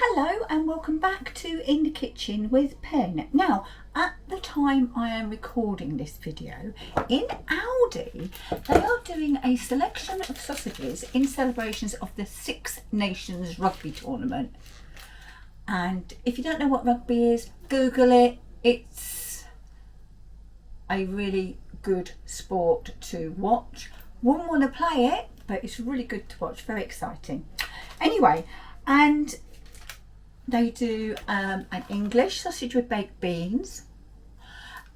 Hello and welcome back to In the Kitchen with Pen. Now, at the time I am recording this video, in Aldi they are doing a selection of sausages in celebrations of the Six Nations Rugby Tournament. And if you don't know what rugby is, Google it. It's a really good sport to watch. Wouldn't want to play it, but it's really good to watch, very exciting. Anyway, and they do an English sausage with baked beans,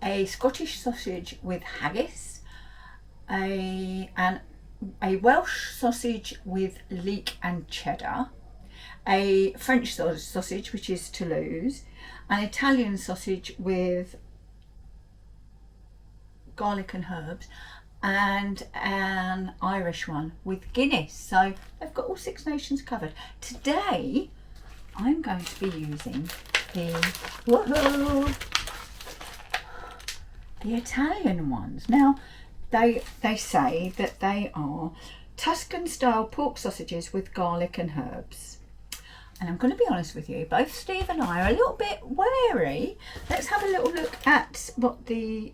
a Scottish sausage with haggis, a Welsh sausage with leek and cheddar, a French sausage which is Toulouse, an Italian sausage with garlic and herbs, and an Irish one with Guinness. So they've got all Six Nations covered. Today I'm going to be using the Italian ones. Now they say that they are Tuscan style pork sausages with garlic and herbs. And I'm going to be honest with you, both Steve and I are a little bit wary. Let's have a little look at what the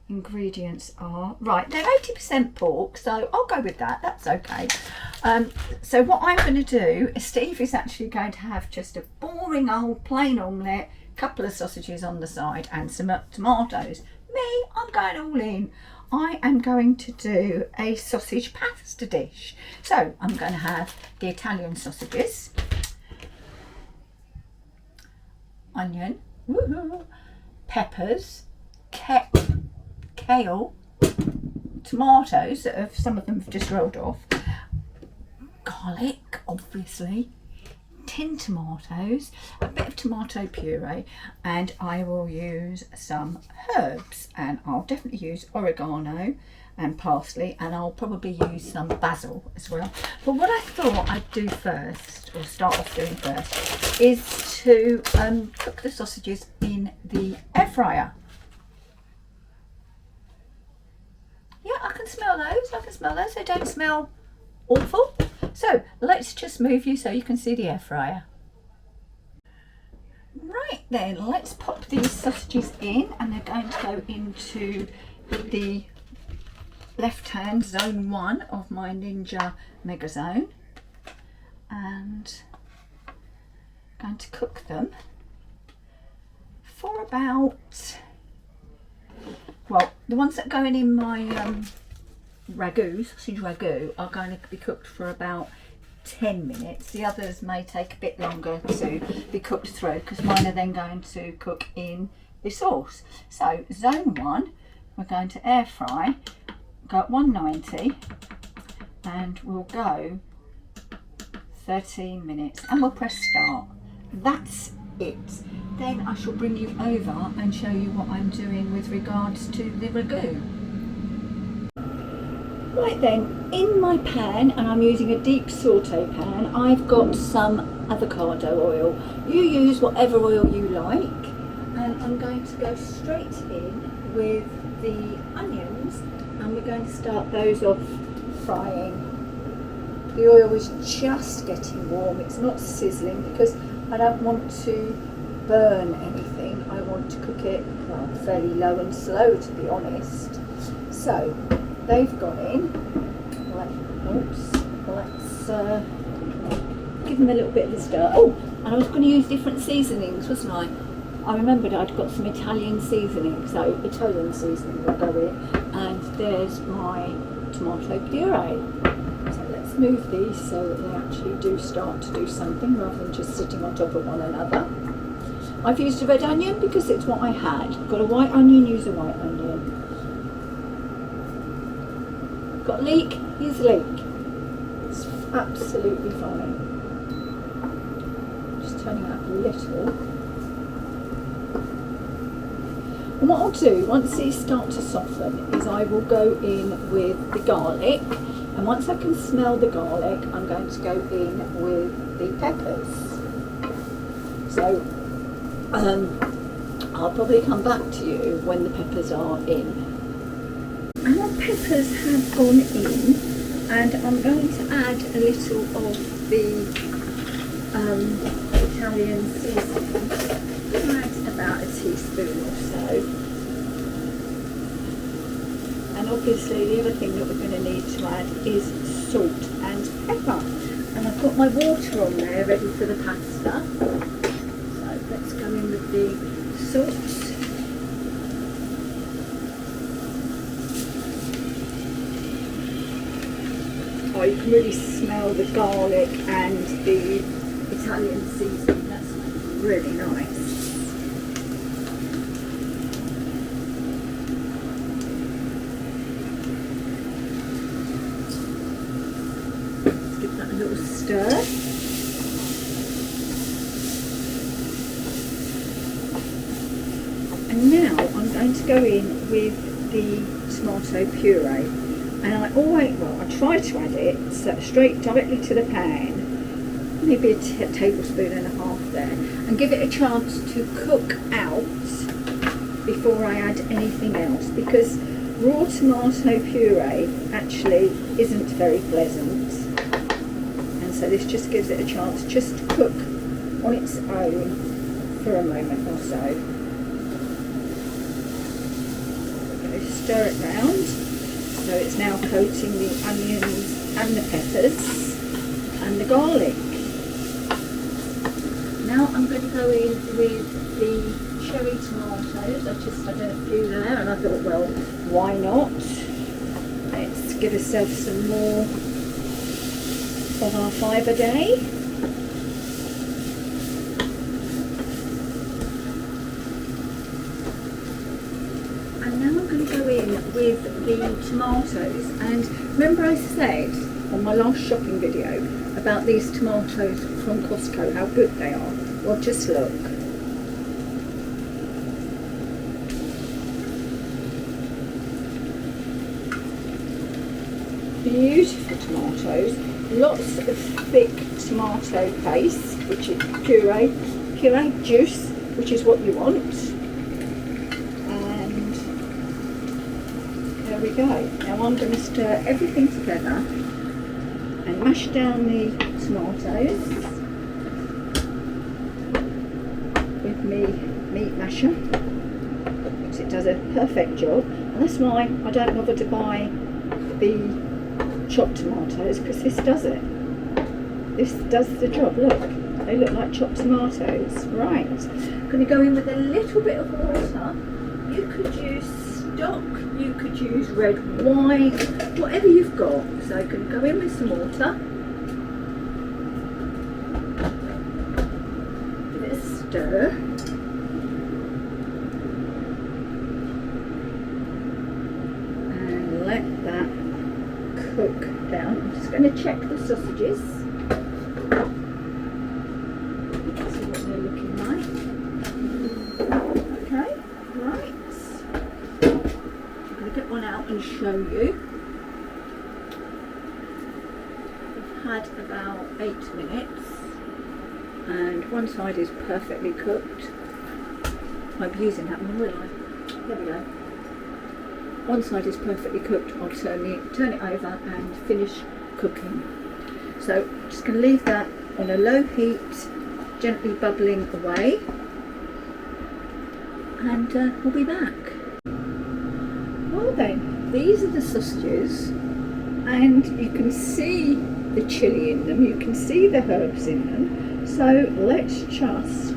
ingredients are. Right, they're 80% pork, so I'll go with that. That's okay. So what I'm going to do is Steve is actually going to have just a boring old plain omelette, couple of sausages on the side and some tomatoes. Me, I'm going all in. I am going to do a sausage pasta dish. So I'm going to have the Italian sausages, onion, peppers, kale, tomatoes that have, some of them have just rolled off, garlic obviously, tin tomatoes, a bit of tomato puree, and I will use some herbs, and I'll definitely use oregano and parsley, and I'll probably use some basil as well. But what I thought I'd do first, or start off doing first, is to cook the sausages in the air fryer. Yeah, I can smell those. They don't smell awful. So let's just move you so you can see the air fryer. Right then, let's pop these sausages in, and they're going to go into the left hand zone 1 of my Ninja Mega Zone, and I'm going to cook them for about, well, the ones that are going in my sausage ragu are going to be cooked for about 10 minutes. The others may take a bit longer to be cooked through because mine are then going to cook in the sauce. So zone 1, we're going to air fry, go at 190, and we'll go 13 minutes, and we'll press start. That's it. Then I shall bring you over and show you what I'm doing with regards to the ragu. Right then, in my pan, and I'm using a deep saute pan, I've got some avocado oil. You use whatever oil you like, and I'm going to go straight in with the onions, and we're going to start those off frying. The oil is just getting warm, it's not sizzling because I don't want to burn anything. I want to cook it, well, fairly low and slow, to be honest. So they've gone in. Let's give them a little bit of a stir. Oh, and I was going to use different seasonings, wasn't I? I remembered I'd got some Italian seasoning, so Italian seasoning will go in. And there's my tomato puree. So let's move these so that they actually do start to do something rather than just sitting on top of one another. I've used a red onion because it's what I had. Got a white onion, use a white onion. Got leek, use leek. It's absolutely fine. Just turning up a little. And what I'll do, once these start to soften, is I will go in with the garlic. And once I can smell the garlic, I'm going to go in with the peppers. So I'll probably come back to you when the peppers are in. And our peppers have gone in, and I'm going to add a little of the Italian seasoning. Add about a teaspoon or so. And obviously the other thing that we're going to need to add is salt and pepper. And I've got my water on there ready for the pasta. So let's go in with the salt. Oh, you can really smell the garlic and the Italian seasoning. That's really nice. Let's give that a little stir. And now I'm going to go in with the tomato puree. And I try to add it straight directly to the pan, maybe a tablespoon and a half there, and give it a chance to cook out before I add anything else, because raw tomato puree actually isn't very pleasant, and so this just gives it a chance just to cook on its own for a moment or so. We're going to stir it round. So it's now coating the onions and the peppers and the garlic. Now I'm going to go in with the cherry tomatoes. I just had a few there and I thought, well, why not? Let's give ourselves some more of our fibre day. And now I'm going to go in with the tomatoes, and remember I said on my last shopping video about these tomatoes from Costco, how good they are. Well, just look. Beautiful tomatoes, lots of thick tomato paste, which is puree juice, which is what you want. There we go. Now I'm going to stir everything together and mash down the tomatoes with me meat masher, because it does a perfect job. And that's why I don't bother to buy the chopped tomatoes, because this does it. This does the job. Look, they look like chopped tomatoes. Right. I'm going to go in with a little bit of water. You could use stock, you could use red wine, whatever you've got. So you can go in with some water, give it a stir, and let that cook down. I'm just going to check the sausages, see what they're looking like. Okay, right. Get one out and show you. I've had about 8 minutes and one side is perfectly cooked. I'm using that one, will I? There we go. One side is perfectly cooked. I'll turn it over and finish cooking. So I'm just going to leave that on a low heat, gently bubbling away, and we'll be back. Well then, these are the sausages, and you can see the chilli in them, you can see the herbs in them. So let's just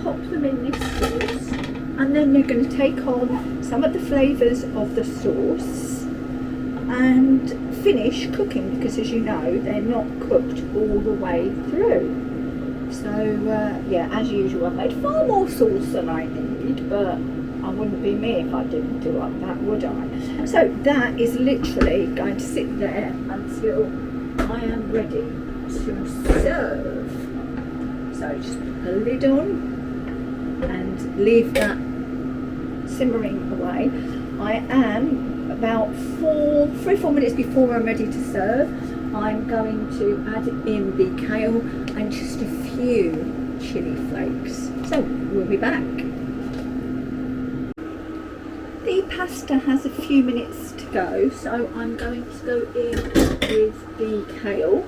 pop them in this sauce, and then we're going to take on some of the flavours of the sauce and finish cooking, because as you know, they're not cooked all the way through. So yeah, as usual, I've made far more sauce than I need, but I wouldn't be me if I didn't do like that, would I? So that is literally going to sit there until I am ready to serve. So just put the lid on and leave that simmering away. I am about 3 or 4 minutes before I'm ready to serve. I'm going to add in the kale and just a few chilli flakes. So we'll be back. The pasta has a few minutes to go, so I'm going to go in with the kale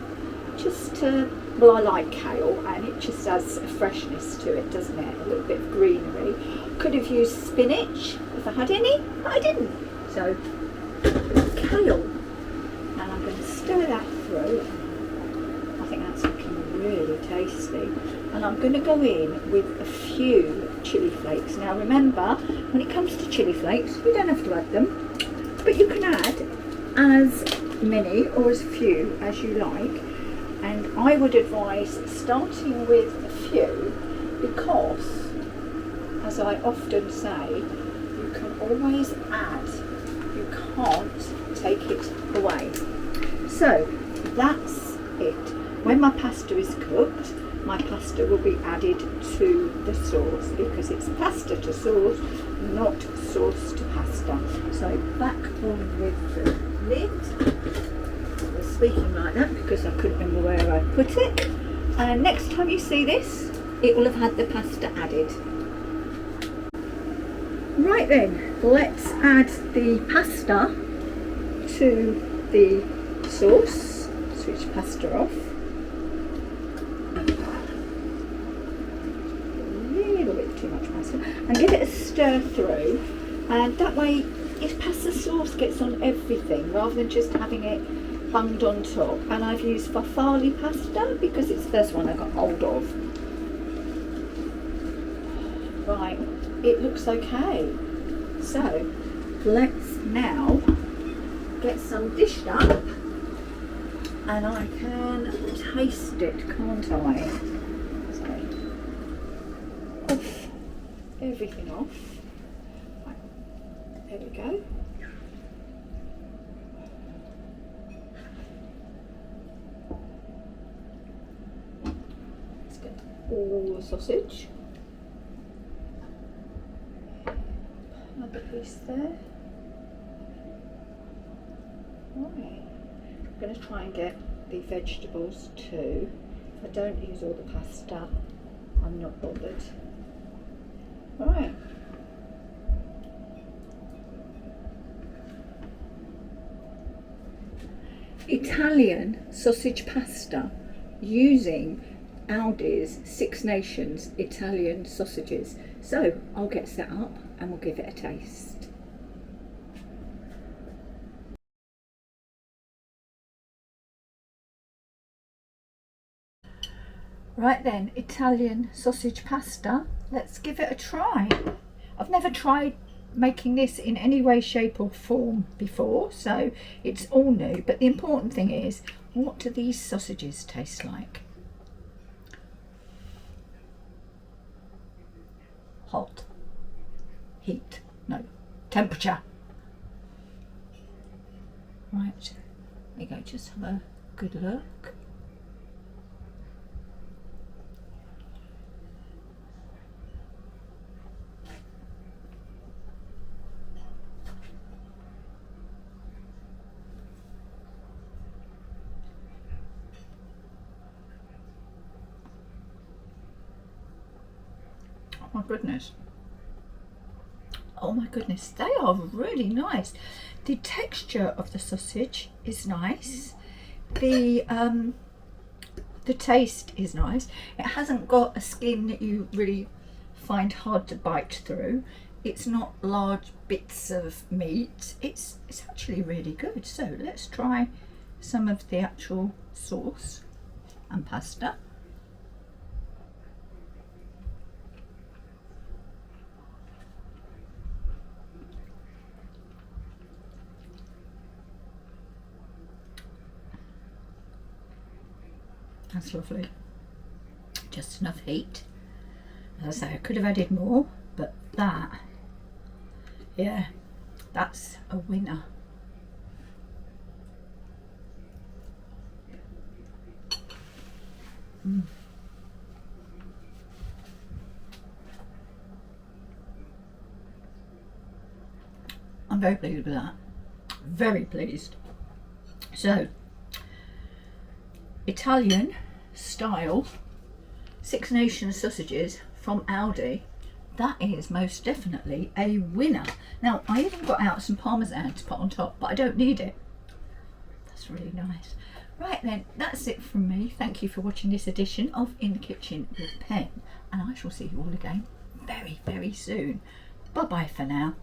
just to Well, I like kale, and it just adds a freshness to it, doesn't it? A little bit of greenery. Could have used spinach if I had any, but I didn't. So, kale. And I'm going to stir that through. I think that's looking really tasty. And I'm going to go in with a few chilli flakes. Now remember, when it comes to chilli flakes, you don't have to add them, but you can add as many or as few as you like. And I would advise starting with a few because, as I often say, you can always add, you can't take it away. So that's it. When my pasta is cooked, my pasta will be added to the sauce because it's pasta to sauce, not sauce to pasta. So back on with the lid. I was speaking like that because I couldn't remember where I put it. And next time you see this, it will have had the pasta added. Right then, let's add the pasta to the sauce. Switch pasta off. Too much pasta, and give it a stir through, and that way if pasta sauce gets on everything rather than just having it bunged on top. And I've used farfalle pasta because it's the first one I got hold of. Right, it looks okay, so let's now get some dished up and I can taste it, can't I? Off everything off. Right, there we go. Let's get all the sausage. Another piece there. Right. I'm going to try and get the vegetables too. If I don't use all the pasta, I'm not bothered. Right. Italian sausage pasta using Aldi's Six Nations Italian sausages. So I'll get set up and we'll give it a taste. Right then, Italian sausage pasta, let's give it a try. I've never tried making this in any way, shape or form before, so it's all new, but the important thing is, what do these sausages taste like? Hot. Heat. No. Temperature. Right, there you go, just have a good look. My goodness, oh my goodness, they are really nice. The texture of the sausage is nice, the taste is nice. It hasn't got a skin that you really find hard to bite through. It's not large bits of meat. It's actually really good. So let's try some of the actual sauce and pasta. That's lovely. Just enough heat. As I say, I could have added more, but that, yeah, that's a winner. I'm very pleased with that. Very pleased. So, Italian style Six Nations sausages from Aldi, that is most definitely a winner. Now I even got out some parmesan to put on top, but I don't need it. That's looks really nice. Right then, that's it from me. Thank you for watching this edition of In the Kitchen with Pen, and I shall see you all again very, very soon. Bye bye for now.